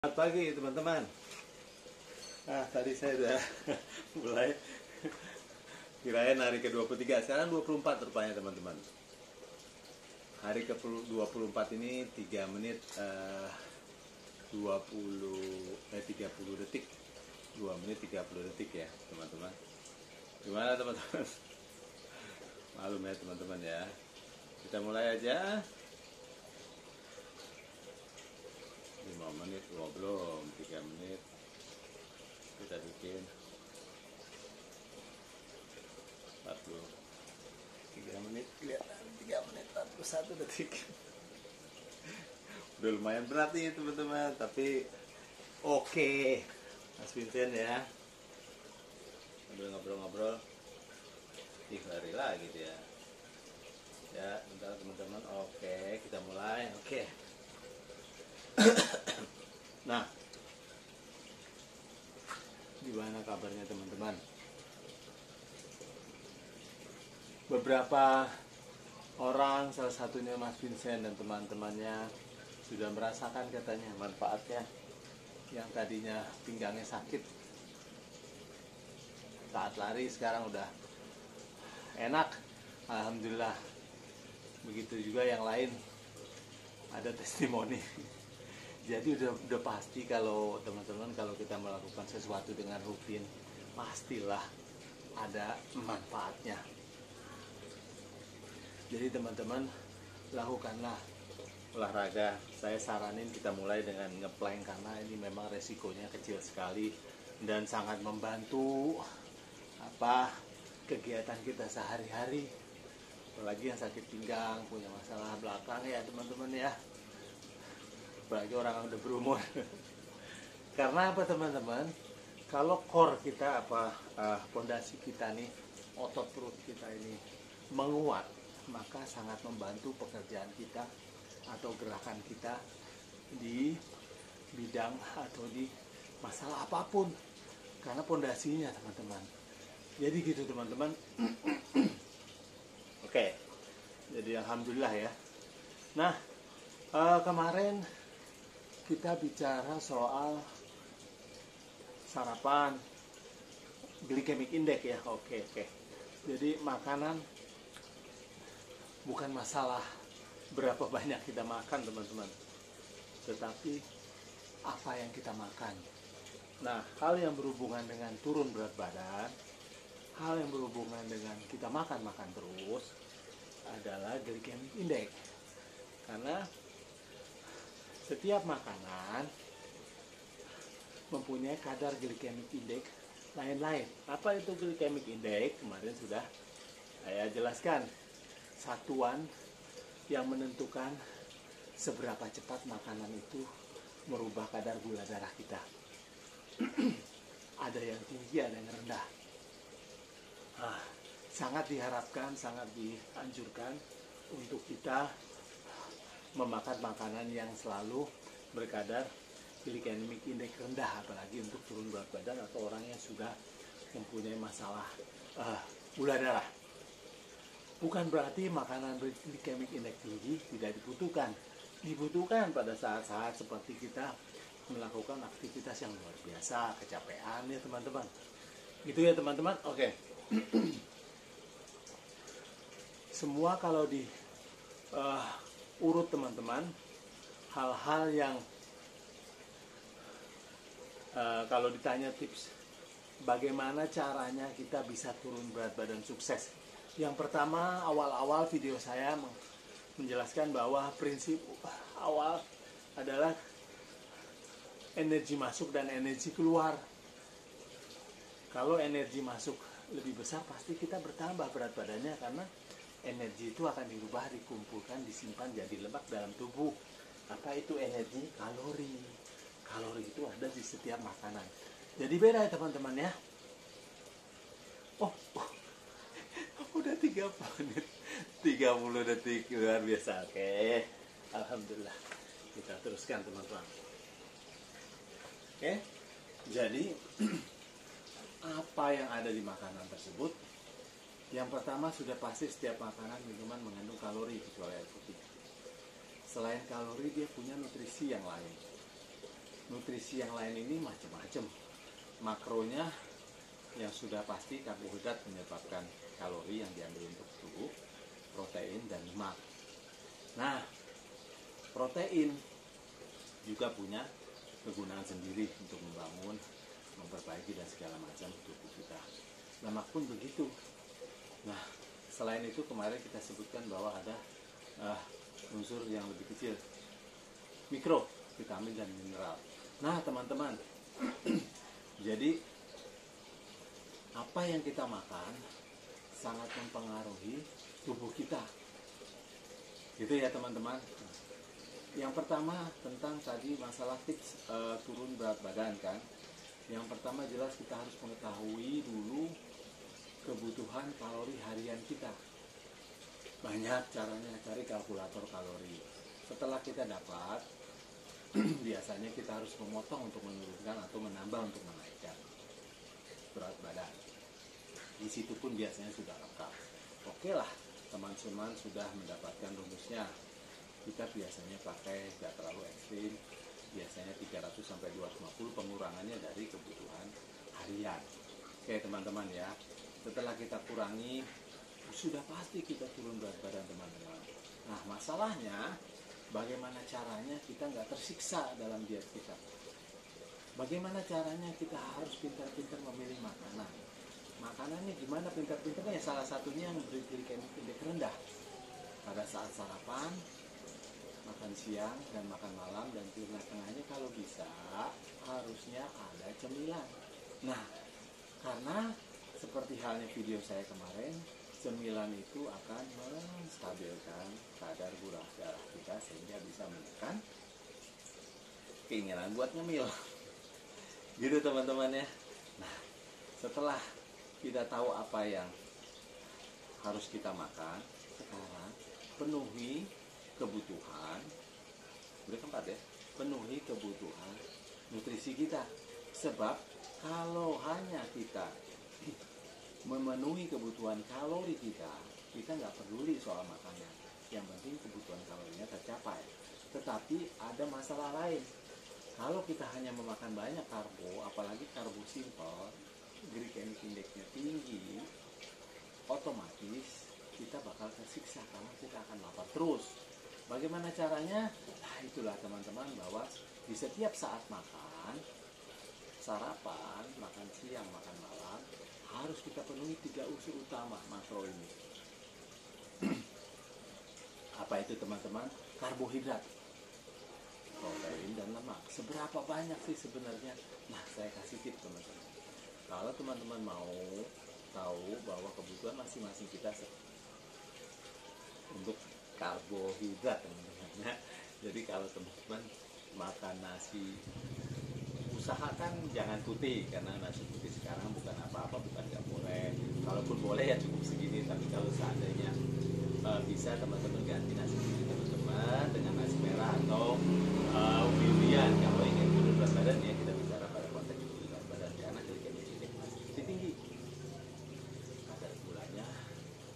Selamat pagi teman-teman. Tadi saya udah mulai kirain hari ke-23, sekarang 24 rupanya teman-teman. Hari ke-24 ini 3 menit 30 detik. 2 menit 30 detik ya teman-teman. Gimana teman-teman? Malum ya teman-teman ya. Kita mulai aja. 5 menit, belum 3 menit kita bikin 3 menit kelihatan 3 menit 41 detik. Udah lumayan berat nih teman-teman, tapi oke. Mas Vincent ya, sambil ngobrol-ngobrol lari lagi dia ya. Bentar teman-teman. Oke, kita mulai. Oke. Nah, gimana kabarnya teman-teman? Beberapa orang, salah satunya Mas Vincent dan teman-temannya, sudah merasakan katanya manfaatnya. Yang tadinya pinggangnya sakit, saat lari sekarang udah enak, alhamdulillah. Begitu juga yang lain, ada testimoni. Jadi udah pasti kalau teman-teman, kalau kita melakukan sesuatu dengan rutin, pastilah ada manfaatnya. Jadi teman-teman, lakukanlah olahraga. Saya saranin kita mulai dengan ngeplank, karena ini memang resikonya kecil sekali dan sangat membantu kegiatan kita sehari-hari. Apalagi yang sakit pinggang, punya masalah belakang ya teman-teman ya. Apalagi orang yang udah berumur. Karena apa teman-teman? Kalau core kita, pondasi kita nih, otot perut kita ini menguat, maka sangat membantu pekerjaan kita atau gerakan kita di bidang atau di masalah apapun, karena pondasinya teman-teman. Jadi gitu teman-teman. Oke. Jadi alhamdulillah ya. Nah, kemarin kita bicara soal sarapan, glycemic index ya. Oke. Jadi makanan bukan masalah berapa banyak kita makan teman-teman, tetapi apa yang kita makan. Nah, hal yang berhubungan dengan turun berat badan, hal yang berhubungan dengan kita makan terus adalah glycemic index. Karena setiap makanan mempunyai kadar glycemic index lain-lain. Apa itu glycemic index? Kemarin sudah saya jelaskan. Satuan yang menentukan seberapa cepat makanan itu merubah kadar gula darah kita. Ada yang tinggi, ada yang rendah. Sangat diharapkan, sangat dianjurkan untuk kita memakan makanan yang selalu berkadar glycemic index rendah, apalagi untuk turun berat badan atau orang yang sudah mempunyai masalah gula darah. Bukan berarti makanan glycemic index tinggi tidak dibutuhkan. Dibutuhkan pada saat-saat seperti kita melakukan aktivitas yang luar biasa, kecapean ya teman-teman. Gitu ya teman-teman. Oke. Semua kalau di urut teman-teman, hal-hal yang kalau ditanya tips bagaimana caranya kita bisa turun berat badan sukses. Yang pertama, awal-awal video saya menjelaskan bahwa prinsip awal adalah energi masuk dan energi keluar. Kalau energi masuk lebih besar, pasti kita bertambah berat badannya, karena energi itu akan dirubah, dikumpulkan, disimpan jadi lemak dalam tubuh. Apa itu energi? Kalori. Kalori itu ada di setiap makanan. Jadi beda ya teman-teman ya. Udah 30 menit 30 detik, luar biasa. Oke, alhamdulillah. Kita teruskan teman-teman. Oke, jadi apa yang ada di makanan tersebut? Yang pertama, sudah pasti setiap makanan, minuman mengandung kalori kecuali air putih. Selain kalori, dia punya nutrisi yang lain. nutrisi yang lain ini macam-macam. Makronya yang sudah pasti karbohidrat menyebabkan kalori yang diambil untuk tubuh, protein dan lemak. Nah, protein juga punya kegunaan sendiri untuk membangun, memperbaiki dan segala macam tubuh kita. Lemak pun begitu. Nah, selain itu kemarin kita sebutkan bahwa ada unsur yang lebih kecil, mikro, vitamin dan mineral. Nah, teman-teman, jadi apa yang kita makan sangat mempengaruhi tubuh kita. Gitu ya, teman-teman. Yang pertama tentang tadi masalah tips turun berat badan kan. Yang pertama jelas kita harus mengetahui dulu kebutuhan kalori harian kita. Banyak caranya, cari kalkulator kalori. Setelah kita dapat, biasanya kita harus memotong untuk menurunkan atau menambah untuk menaikkan berat badan. Di situ pun biasanya sudah lengkap. Oke lah, teman-teman sudah mendapatkan rumusnya. Kita biasanya pakai nggak terlalu ekstrim, biasanya 300 sampai 250 pengurangannya dari kebutuhan harian. Oke teman-teman ya, setelah kita kurangi, sudah pasti kita turun berat badan teman-teman. Nah masalahnya, bagaimana caranya kita nggak tersiksa dalam diet kita? Bagaimana caranya kita harus pintar-pintar memilih makanan? Makanannya gimana pintar-pintarnya? Salah satunya yang memberi glikemik indeks rendah. Pada saat sarapan, makan siang dan makan malam, dan tengah-tengahnya kalau bisa harusnya ada cemilan. Nah, karena seperti halnya video saya kemarin, cemilan itu akan menstabilkan kadar gula darah kita sehingga bisa menekan keinginan buat ngemil. Gitu teman-teman ya. Nah, setelah kita tahu apa yang harus kita makan, sekarang penuhi kebutuhan, berkeempat ya, penuhi kebutuhan nutrisi kita. Sebab kalau hanya kita memenuhi kebutuhan kalori kita nggak peduli soal makannya. Yang penting kebutuhan kalorinya tercapai. Tetapi ada masalah lain. Kalau kita hanya memakan banyak karbo, apalagi karbo simpel, glikemik indeksnya tinggi, otomatis kita bakal tersiksa karena kita akan lapar terus. Bagaimana caranya? Nah itulah teman-teman, bahwa di setiap saat makan, sarapan, makan siang, makan malam, harus kita penuhi 3 unsur utama makro ini. Apa itu teman-teman? Karbohidrat, protein dan lemak. Seberapa banyak sih sebenarnya? Nah saya kasih tips teman-teman. Kalau teman-teman mau tahu bahwa kebutuhan masing-masing kita untuk karbohidrat teman-teman. Jadi kalau teman-teman makan nasi, usahakan jangan putih, karena nasi putih sekarang bukan apa-apa, bukan nggak boleh. Kalaupun boleh ya cukup segini. Tapi kalau seandainya bisa teman-teman ganti nasi putih teman-teman dengan nasi merah atau umbi-umbian. Kalau ingin turun berat badan ya, kita bicara pada konteks turun berat badan, karena glikemik indeks masih tinggi, kadar gulanya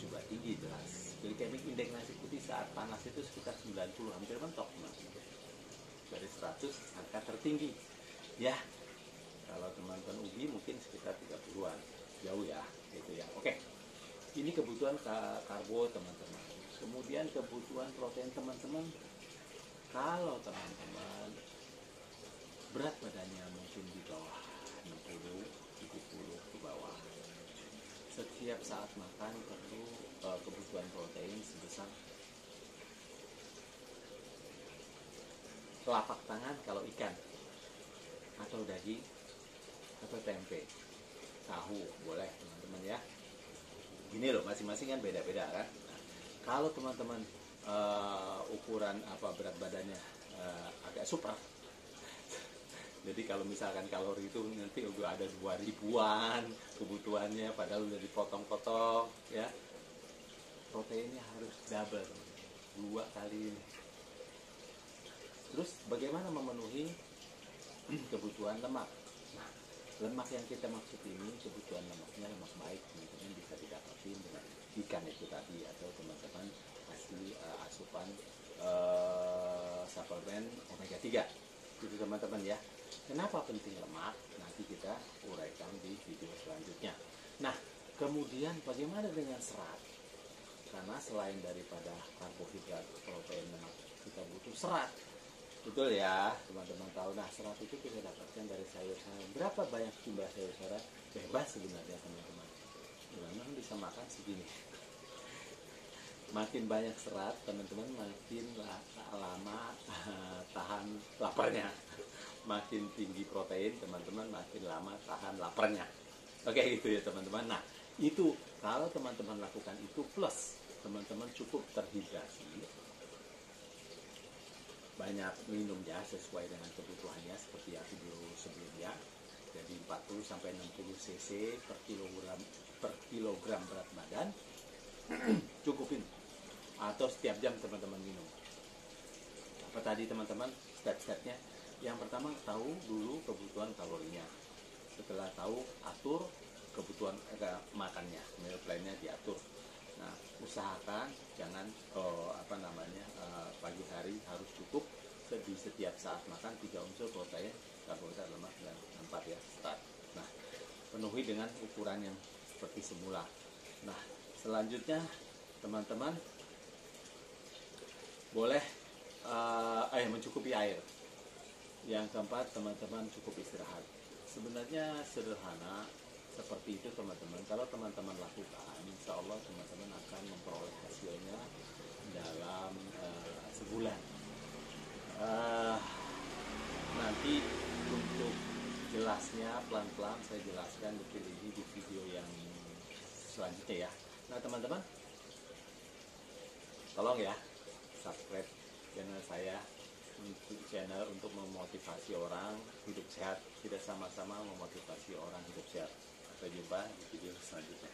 juga tinggi jelas. Glikemik indeks nasi putih saat panas itu sekitar 90, hampir mentok teman-teman. Dari 100 angka tertinggi. Ya, kalau teman-teman ubi mungkin sekitar 30-an, jauh ya, gitu ya. Oke, ini kebutuhan karbo teman-teman. Kemudian kebutuhan protein teman-teman. Kalau teman-teman berat badannya mungkin di bawah 60, 70 ke bawah, setiap saat makan perlu kebutuhan protein sebesar telapak tangan kalau ikan, atau daging, atau tempe, tahu boleh teman-teman ya. Gini loh, masing-masing kan beda-beda kan. Nah, kalau teman-teman ukuran berat badannya agak super, jadi kalau misalkan kalori itu nanti udah ada 2000-an kebutuhannya, padahal udah dipotong-potong ya. Proteinnya harus double, 2 kali ini. Terus bagaimana memenuhi kebutuhan lemak? Nah, lemak yang kita maksud ini kebutuhan lemaknya lemak baik, teman-teman bisa didapatin dengan ikan itu tadi, atau teman-teman kasih asupan suplemen omega 3 itu teman-teman ya. Kenapa penting lemak? Nanti kita uraikan di video selanjutnya. Nah, kemudian bagaimana dengan serat? Karena selain daripada karbohidrat, protein, lemak, kita butuh serat. Betul ya, teman-teman tahu. Nah, serat itu kita dapatkan dari sayur-sayuran. Berapa banyak jumlah sayur-sayuran? Bebas sebenarnya, teman-teman. Teman-teman bisa makan segini. Makin banyak serat, teman-teman makin lama tahan laparnya. Makin tinggi protein, teman-teman makin lama tahan laparnya. Oke, gitu ya teman-teman. Nah, itu kalau teman-teman lakukan itu, plus teman-teman cukup terhidrasi, banyak minum ya sesuai dengan kebutuhannya seperti yang video sebelumnya. Jadi 40 sampai 60 cc per kilogram berat badan cukupin, atau setiap jam teman-teman minum. Apa tadi teman-teman step-stepnya? Yang pertama, tahu dulu kebutuhan kalorinya. Setelah tahu, atur kebutuhan makannya, meal plan-nya diatur. Nah, usahakan jangan pagi hari harus cukup di setiap saat makan 3 unsur protein, karbohidrat, lemak, dan 4 ya start. Nah, penuhi dengan ukuran yang seperti semula. Nah, selanjutnya teman-teman boleh mencukupi air. Yang keempat, teman-teman cukup istirahat. Sebenarnya sederhana seperti itu teman-teman. Kalau teman-teman lakukan, insya Allah teman-teman akan memperoleh hasilnya dalam sebulan. Nanti untuk jelasnya pelan-pelan saya jelaskan detail ini di video yang selanjutnya ya. Nah teman-teman, tolong ya subscribe channel saya, untuk channel untuk memotivasi orang hidup sehat. Kita sama-sama memotivasi orang hidup sehat. Sampai jumpa di video selanjutnya.